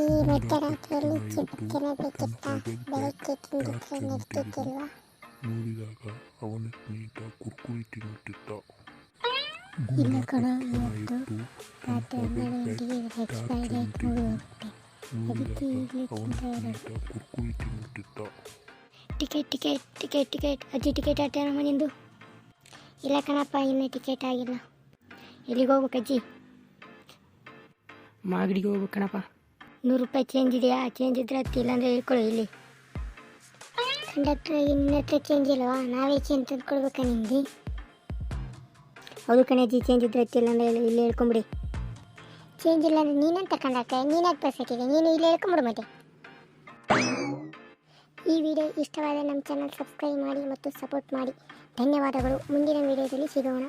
ಈ ಮಧ್ಯರಾತ್ರಿಯಲ್ಲಿ ಚಿಪ್ಪತ್ತಿರಬೇಕಿತ್ತ? ಬೆಳಗ್ಗೆ ತಿಂದಿದ್ರೆ ನಡ್ತಿದ್ದಿಲ್ವಾ? ನೋಡಿದಾಗ ಅವನ ಸ್ನೇಹಿತ ಕುರ್ಕುರಿ ತಿನ್ನುತ್ತಿದ್ದ. ಇಲ್ಲ ಕಣ, ಚೆನ್ನಾಗಿತ್ತು. ರಾತ್ರಿ 12 ಗಂಟೆಗೆ ಎಕ್ಸ್ಪೈರಿ ಡೇಟ್ ಮುಗಿದೋಗುತ್ತೆ. ಅದಕ್ಕೆ ಈಗಲೇ ತಿಂತಾ ಇರೋದು. ಕುರ್ಕುರಿ ತಿನ್ನುತ್ತಿದ್ದ. ಟಿಕೆಟ್ ಟಿಕೆಟ್ ಟಿಕೆಟ್ ಟಿಕೆಟ್ ಅಜ್ಜಿ, ಟಿಕೆಟ್ ಆಯ್ತೇನಮ್ಮ ನಿಂದು? ಇಲ್ಲ ಕಣಪ್ಪ, ಇನ್ನೂ ಟಿಕೆಟ್ ಆಗಿಲ್ಲ. ಎಲ್ಲಿಗೆ ಹೋಗ್ಬೇಕು ಅಜ್ಜಿ? ಮಾಗಡಿಗೆ ಹೋಗ್ಬೇಕು ಕಣಪ್ಪ. 100 ರೂಪಾಯಿ ಚೇಂಜ್ ಇದೆಯಾ? ಚೇಂಜ್ ಇದ್ರೆ ಹತ್ತಿ, ಇಲ್ಲಾಂದರೆ ಹೇಳ್ಕೊಳ್ಳಿ ಇಲ್ಲಿ. ಕಂಡಕ್ಟ್ರಾಗಿ ನಿನ್ನ ಹತ್ರ ಚೇಂಜ್ ಇಲ್ವಾ? ನಾವೇ ಚೇಂಜ್ ತಂದು ಕೊಡ್ಬೇಕಾ ನಿಮಗೆ? ಹೌದು ಕಣಜ್ಜಿ, ಚೇಂಜ್ ಇದ್ರೆ ಹತ್ತಿ, ಇಲ್ಲಾಂದರೆ ಇಲ್ಲಿ ಹೇಳ್ಕೊಂಬಿಡಿ. ಚೇಂಜ್ ಇಲ್ಲ ಅಂದರೆ ನೀನಂತ ಕಂಡಕ್ಟ್ರೆ, ನೀನಾಗಿ ಬರ್ಸಕ್ಕಿದೆ, ನೀನು ಇಲ್ಲಿ ಹೇಳ್ಕೊಂಬಿಡು ಮತ್ತೆ. ಈ ವಿಡಿಯೋ ಇಷ್ಟವಾದರೆ ನಮ್ಮ ಚಾನಲ್ ಸಬ್ಸ್ಕ್ರೈಬ್ ಮಾಡಿ ಮತ್ತು ಸಪೋರ್ಟ್ ಮಾಡಿ. ಧನ್ಯವಾದಗಳು. ಮುಂದಿನ ವಿಡಿಯೋದಲ್ಲಿ ಸಿಗೋಣ.